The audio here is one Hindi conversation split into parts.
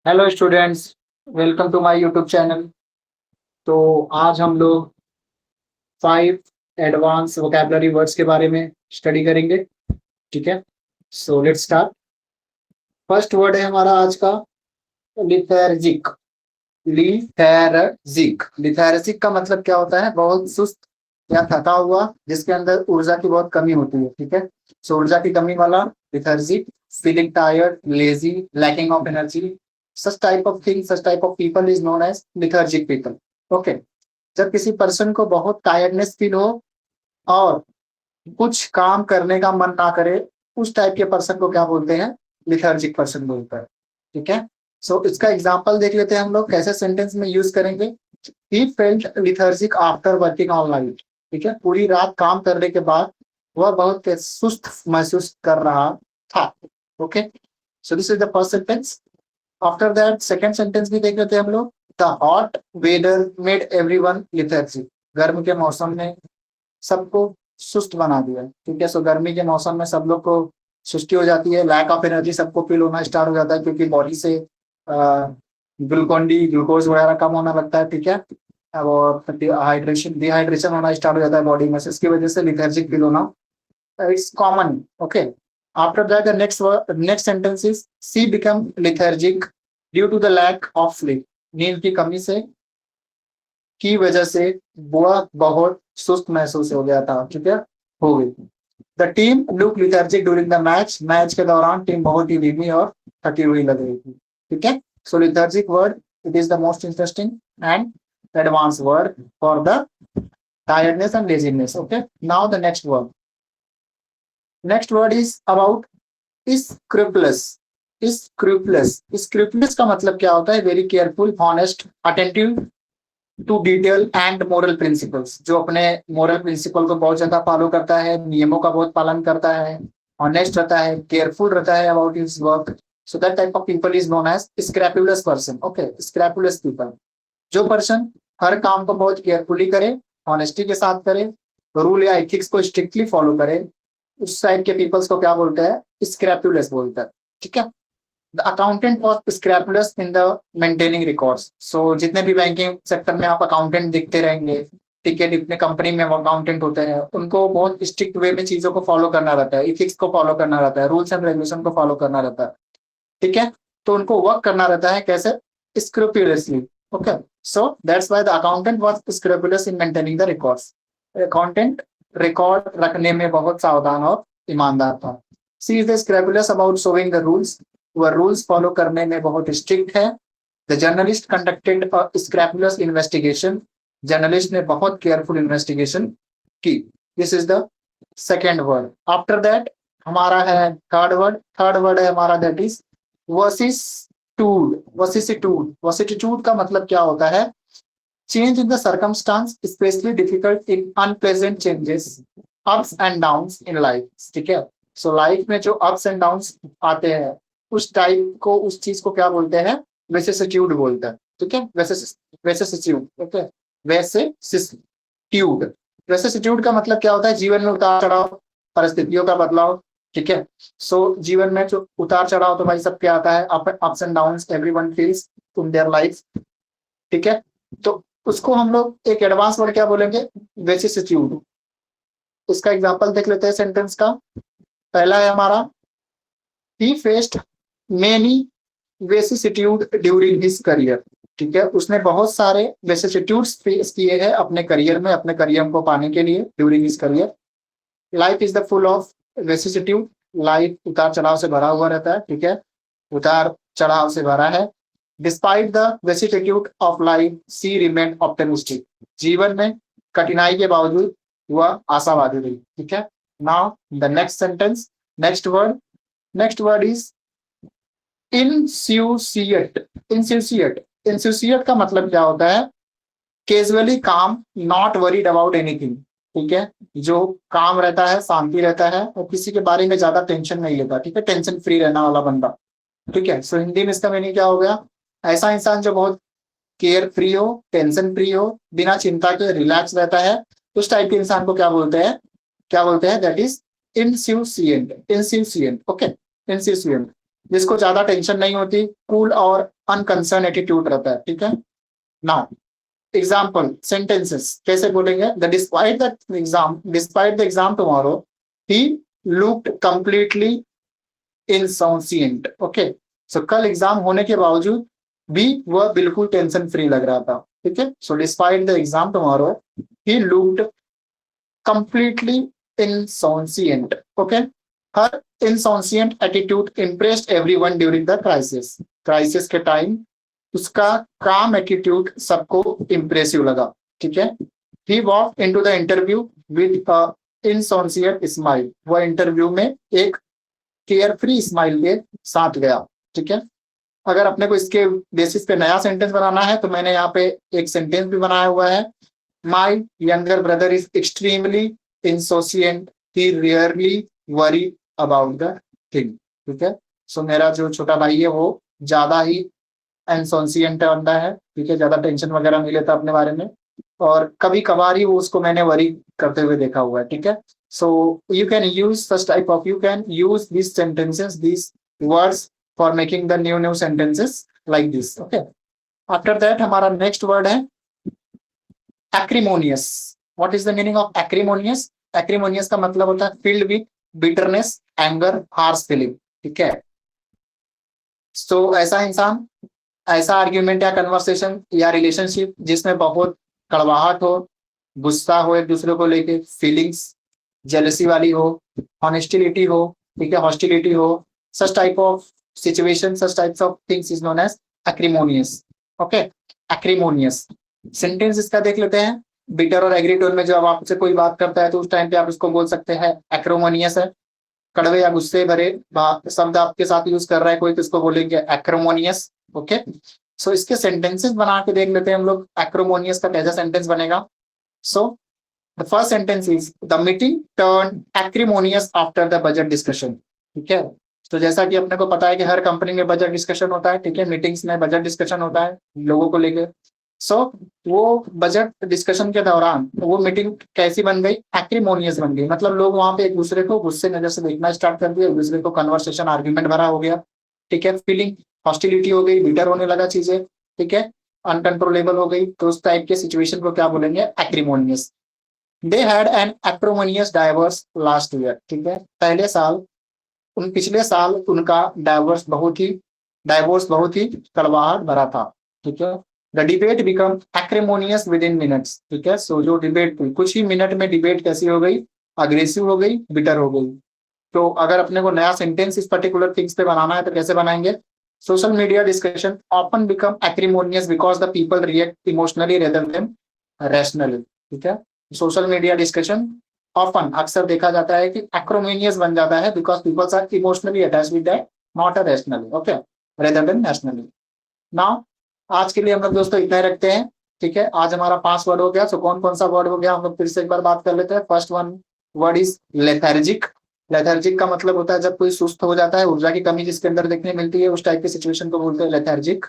Hello students, welcome to my YouTube channel. तो आज हम लोग 5 एडवांस वोकैबुलरी वर्ड्स के बारे में स्टडी करेंगे। ठीक है, so let's start. First word है हमारा आज का लिथर्जिक। लिथर्जिक का मतलब क्या होता है? बहुत सुस्त या थका हुआ, जिसके अंदर ऊर्जा की बहुत कमी होती है। ठीक है, सो ऊर्जा की कमी वाला lethargic. Feeling tired, lazy, lacking of energy, such type of thing, such type of people is known as lethargic people. Okay, जब किसी पर्सन को बहुत टायर्डनेस फील हो और कुछ काम करने का मन ना करे, उस टाइप के पर्सन को क्या बोलते हैं? लिथर्जिक पर्सन बोलते हैं। ठीक है, सो इसका एग्जांपल देख लेते हैं हम लोग, कैसे सेंटेंस में यूज करेंगे। He felt lethargic after working all night. ठीक है, पूरी रात काम करने के बाद वह बहुत सुस्त महसूस कर रहा था। Okay, so this is the first sentence. After that second sentence भी देख लेते हैं हम लोग। The hot weather made everyone lethargic. गर्म के मौसम ने सबको सुस्त बना दिया। ठीक है, सो गर्मी के मौसम में सब लोग को सुस्ती हो जाती है, लैक ऑफ एनर्जी सबको फील होना स्टार्ट हो जाता है, क्योंकि बॉडी से ग्लूकोन डी ग्लूकोज वगैरह कम होना लगता है। ठीक है, और हाइड्रेशन डिहाइड्रेशन होना स्टार्ट हो जाता है बॉडी में से, इसकी वजह से लिथर्जिक फील होना it's common. Okay, after that the next sentence is she become lethargic due to the lack of sleep. नींद की कमी से की वजह से वह बहुत सुस्त महसूस हो गया था। ठीक है, हो गई। The team look lethargic during the match. Match के दौरान टीम बहुत ही धीमी और थकी हुई लग रही थी। ठीक है, so lethargic word, it is the most interesting and advance word for the tiredness and laziness. Okay, now the next word. Next word is about scrupulous. Scrupulous का मतलब क्या होता है? Very careful, honest, attentive to detail and moral principles. जो अपने मोरल प्रिंसिपल को बहुत ज्यादा फॉलो करता है, नियमों का बहुत पालन करता है, ऑनेस्ट रहता है, केयरफुल रहता है about his work. So that type of people is known as scrupulous person. Okay, scrupulous people, जो पर्सन हर काम को बहुत केयरफुली करे, ऑनेस्टी के साथ करे, रूल या एथिक्स को स्ट्रिक्टली फॉलो करे, उस साइड के पीपल्स को क्या बोलते हैं? स्क्रैपुलस बोलते हैं। ठीक है, the accountant was scrupulous in the maintaining records. सो जितने भी बैंकिंग सेक्टर में आप अकाउंटेंट दिखते रहेंगे, ठीक है, जितने कंपनी में अकाउंटेंट होते हैं, उनको बहुत स्ट्रिक्ट वे में चीजों को फॉलो करना रहता है, इथिक्स को फॉलो करना रहता है, रूल्स एंड रेगुलेशन को फॉलो करना रहता है। ठीक है, तो उनको वर्क करना रहता है कैसे? Scrupulously. Okay, so that's why the accountant was scrupulous in maintaining the records. Accountant record रखने में बहुत सावधान और ईमानदार था। She is the scrupulous about showing the rules. वह रूल्स फॉलो करने में बहुत स्ट्रिक्ट है। The journalist conducted a scrupulous investigation. Journalist ने बहुत केयरफुल इन्वेस्टिगेशन की। This is the second word. After that हमारा है थर्ड वर्ड है हमारा, दैट इज वसिटिट्यूड का मतलब क्या होता है? Change in the circumstance, specially difficult in unpleasant changes, ups and downs in life. ठीक है, सो लाइफ में जो अप्स एंड डाउन्स आते हैं, उस टाइप को, उस चीज को क्या बोलते हैं? वेसेसिट्यूड बोलते हैं। ठीक है, वेसेसिट्यूड। ओके, वेसेसिट्यूड। वेसेसिट्यूड का मतलब क्या होता है? जीवन में उतार चढ़ाव, परिस्थितियों का बदलाव। ठीक है, सो जीवन में जो उतार चढ़ाव तो भाई सबके आता है, ups and downs everyone feels in their life. ठीक है, तो उसको हम लोग एक एडवांस वर्ड क्या बोलेंगे? वेसिसिट्यूड। इसका एग्जांपल देख लेते हैं सेंटेंस का। पहला है हमारा, he faced many vicissitude during his career. ठीक है, उसने बहुत सारे वेसिसिट्यूड्स फेस किए हैं अपने करियर में, अपने करियर को पाने के लिए, during his career. Life is the full of vicissitude. Life उतार चढ़ाव से भरा हुआ रहता है। ठीक है, उतार चढ़ाव से भरा है। Despite the vicissitude of life she remain optimistic. जीवन में कठिनाई के बावजूद वह आशावादी रही। ठीक है, now the next sentence, next word is insouciant. Insouciant का मतलब क्या होता है? कैजुअली काम, नॉट वरीड अबाउट एनीथिंग। ठीक है, जो काम रहता है, शांति रहता है और किसी के बारे में ज्यादा टेंशन नहीं लेता। ठीक है, टेंशन फ्री रहना वाला बंदा। ठीक है, सो हिंदी में इसका मीनिंग क्या हो गया? ऐसा इंसान जो बहुत केयर फ्री हो, टेंशन फ्री हो, बिना चिंता के रिलैक्स रहता है, उस टाइप के इंसान को क्या बोलते हैं? That is insouciant. Okay, insouciant, जिसको ज्यादा टेंशन नहीं होती, कूल और अनकंसर्न एटीट्यूड रहता है, ठीक है। नाउ एग्जाम्पल सेंटेंसेस कैसे बोलेंगे, despite the exam tomorrow he looked completely insouciant. Okay, so कल एग्जाम होने के बावजूद भी वह बिल्कुल टेंशन फ्री लग रहा था, ठीक है। So despite the exam tomorrow he looked completely insouciant. Okay, her insouciant attitude impressed everyone during the crisis. Crisis के टाइम उसका काम एटीट्यूड सबको इंप्रेसिव लगा, ठीक है। He walked into the interview with a insouciant smile. वह इंटरव्यू में एक केयर फ्री स्माइल के साथ गया, ठीक है। अगर अपने को इसके बेसिस पे नया सेंटेंस बनाना है तो मैंने यहाँ पे एक सेंटेंस भी बनाया हुआ है। My younger brother is extremely insouciant. He rarely worry about the thing. ठीक है, सो मेरा जो छोटा भाई है वो ज्यादा ही इनसोसिएंट बंदा है, ठीक है, ज्यादा टेंशन वगैरह नहीं लेता अपने बारे में, और कभी कभार ही वो उसको मैंने वरी करते हुए देखा हुआ है, ठीक है। So you can use such type of, you can use this sentences, this words for making the new new sentences like this. Okay, after that हमारा नेक्स्ट वर्ड है acrimonious. What is the meaning of acrimonious? Acrimonious का मतलब होता है filled with bitterness, anger, harsh feeling, ठीक है। सो ऐसा इंसान, ऐसा आर्ग्यूमेंट या कन्वर्सेशन या रिलेशनशिप जिसमें बहुत कड़वाहट हो, गुस्सा हो एक दूसरे को लेके, फीलिंग्स जेलसी वाली हो, हॉनेस्टिलिटी हो, ठीक है, हॉस्टिलिटी हो, such type of situation, such types of things is known as acrimonious. Okay, acrimonious sentence इसका देख लेते हैं। बिटर और एग्री टोन में जब आपसे कोई बात करता है तो उस टाइम पे आप उसको बोल सकते हैं एक्रोमोनियस है। कड़वे या गुस्से भरे शब्द आपके साथ यूज कर रहा है कोई तो इसको बोलेंगे एक्रोमोनियस। ओके, सो इसके सेंटेंसेस बना के देख लेते हैं हम लोग एक्रोमोनियस का कैसा सेंटेंस बनेगा। So the first sentence is the meeting turn acrimonious after the budget discussion, ठीक है। तो जैसा कि अपने को पता है कि हर कंपनी में बजट डिस्कशन होता है, ठीक है, मीटिंग्स में बजट डिस्कशन होता है लोगों को लेकर। सो वो बजट डिस्कशन के दौरान वो मीटिंग कैसी बन गई, एक्रीमोनियस बन गई, मतलब लोग वहां पे एक दूसरे को गुस्से नजर से देखना स्टार्ट कर दिया, एक दूसरे को कन्वर्सेशन आर्ग्यूमेंट भरा हो गया, ठीक है, फीलिंग हॉस्टिलिटी हो गई, बिटर होने लगा चीजें, ठीक है, अनकंट्रोलेबल हो गई। तो उस टाइप के सिचुएशन को क्या बोलेंगे, acrimonious. They had an acrimonious divorce last year, ठीक है, पिछले साल उनका डाइवोर्स बहुत ही कड़वाहट भरा था, ठीक है। The debate become acrimonious with in minutes, ठीक है। सो जो डिबेट थी कुछ ही मिनट में डिबेट कैसी हो गई, अग्रेसिव हो गई, बिटर हो गई। तो अगर अपने को नया सेंटेंस इस पर्टिकुलर थिंग्स पे बनाना है तो कैसे बनाएंगे, social media discussion often become acrimonious because the people react emotionally rather than rationally, ठीक है। सोशल मीडिया डिस्कशन ऑफन अक्सर देखा जाता है कि एक्रोमोनियस बन जाता है because peoples are emotionally attached with that, not a rationally, okay, rather than rationally. Now आज के लिए हम लोग दोस्तों इतना ही रखते हैं, ठीक है। आज हमारा 5 वर्ड हो गया। सो कौन कौन सा वर्ड हो गया हम लोग फिर से एक बार बात कर लेते हैं। First one word is lethargic. Lethargic का मतलब होता है जब कोई सुस्त हो जाता है, ऊर्जा की कमी जिसके अंदर देखने मिलती है, उस टाइप की सिचुएशन को बोलते हैं lethargic.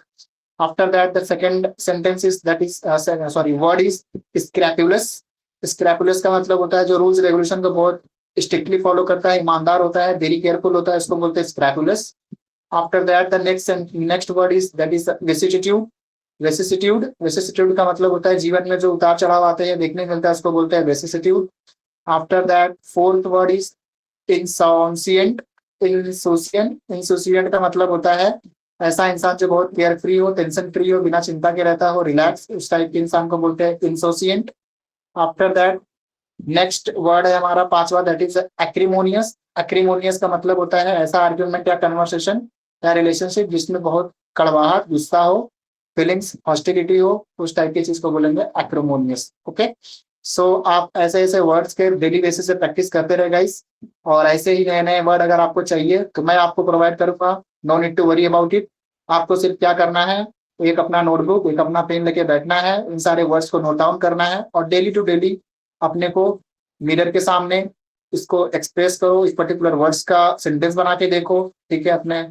After that the second sentence is that is sorry word is scrupulous. Scrupulous का मतलब होता है जो रूल्स रेगुलेशन को बहुत स्ट्रिक्टली फॉलो करता है, ईमानदार होता है, वेरी केयरफुल होता है, इसको बोलते हैं स्क्रैपुलस। After that the next word is that is vicissitude. Vicissitude का मतलब होता है जीवन में जो उतार चढ़ाव आते हैं देखने मिलता है, उसको बोलते हैं vicissitude. After that fourth word is insouciant. Insouciant का मतलब होता है ऐसा इंसान जो बहुत केयर फ्री हो, टेंशन फ्री हो, बिना चिंता के रहता हो, रिलैक्स, उस टाइप के इंसान को बोलते हैं insouciant. After that next word है हमारा 5वां दैट इज एक्रीमोनियस। एक्रीमोनियस का मतलब होता है ऐसा आर्ग्यूमेंट या कन्वर्सेशन या रिलेशनशिप जिसमें बहुत कड़वाहट, गुस्सा हो, फीलिंग्स, हॉस्टिलिटी हो, उस टाइप की चीज को बोलेंगे एक्रोमोनियस। ओके, सो आप ऐसे ऐसे वर्ड्स के डेली बेसिस से प्रैक्टिस करते रहे गाइस, और ऐसे ही नए नए वर्ड अगर आपको चाहिए तो मैं आपको प्रोवाइड करूंगा, no need to worry about it. आपको सिर्फ क्या करना है, एक अपना नोटबुक, एक अपना पेन लेके बैठना है, इन सारे वर्ड्स को नोट डाउन करना है और डेली टू डेली अपने को मिरर के सामने इसको एक्सप्रेस करो, इस पर्टिकुलर वर्ड्स का सेंटेंस बना के देखो, ठीक है। अपने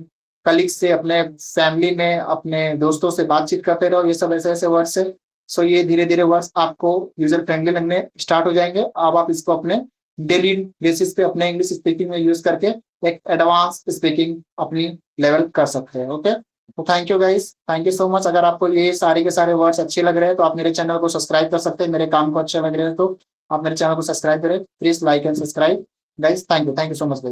कलीग्स से, अपने फैमिली में, अपने दोस्तों से बातचीत करते रहो, ये सब ऐसे ऐसे वर्ड्स है। सो ये धीरे धीरे वर्ड्स आपको यूजर फ्रेंडली लगने स्टार्ट हो जाएंगे। अब आप इसको अपने डेली बेसिस पे अपने इंग्लिश स्पीकिंग में यूज करके एक एडवांस स्पीकिंग अपनी लेवल कर सकते हैं। ओके, तो thank you guys, thank you so much. अगर आपको ये सारे के सारे वर्ड्स अच्छे लग रहे हैं तो आप मेरे चैनल को सब्सक्राइब कर सकते हैं, मेरे काम को अच्छे लग रहे हैं तो आप मेरे चैनल को सब्सक्राइब करें, please like and subscribe guys. Thank you so much.